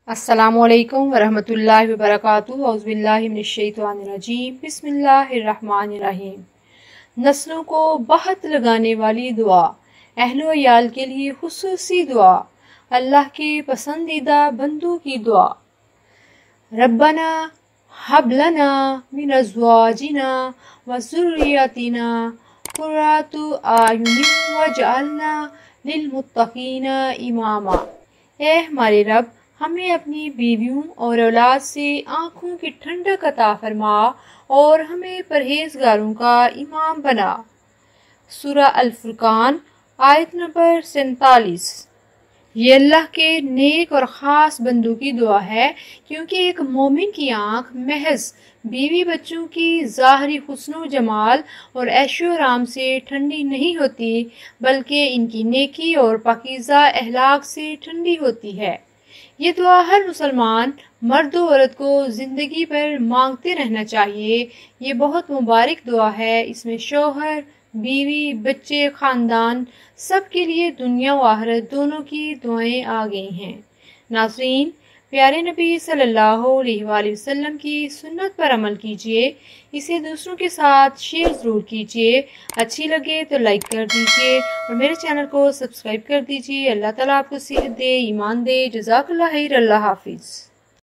अस्सलामुअलैकुम वरहमतुल्लाहि वबरकातुहू औज़ुबिल्लाहि मिनश्शैतानिर्रजीम बिस्मिल्लाहिर्रहमानिर्रहीम। नस्लों को बहत लगाने वाली दुआ, अहलो याल के लिए खुसूसी दुआ, अल्लाह के पसंदीदा बंदों की दुआ। रब्बना हब लना मिन अज़वाजिना व ज़ुर्रिय्यतिना कुर्रतु आयुनिन वजअलना लिलमुत्तक़ीना इमामा। ए हमारे रब, हमें अपनी बीवियों और औलाद से आँखों की ठंडक अता फरमा और हमें परहेजगारों का इमाम बना। सूरा अल फुरकान आयत नंबर 47। ये अल्लाह के नेक और ख़ास बंदों की दुआ है, क्योंकि एक मोमिन की आँख महज बीवी बच्चों की ज़ाहरी हुस्न जमाल और ऐशो आराम से ठंडी नहीं होती, बल्कि इनकी नेकी और पाकीज़ा अहलाक से ठंडी होती है। ये दुआ हर मुसलमान मर्द और औरत को ज़िंदगी भर मांगते रहना चाहिए। ये बहुत मुबारक दुआ है। इसमें शौहर, बीवी, बच्चे, ख़ानदान सब के लिए दुनिया व आखिरत दोनों की दुआएं आ गई हैं। नाज़रीन, प्यारे नबी सल्लल्लाहु अलैहि वसल्लम की सुन्नत पर अमल कीजिए, इसे दूसरों के साथ शेयर ज़रूर कीजिए। अच्छी लगे तो लाइक कर दीजिए और मेरे चैनल को सब्सक्राइब कर दीजिए। अल्लाह ताला आपको सेहत दे, ईमान दे। जज़ाकल्लाह खैर। अल्लाह हाफिज़।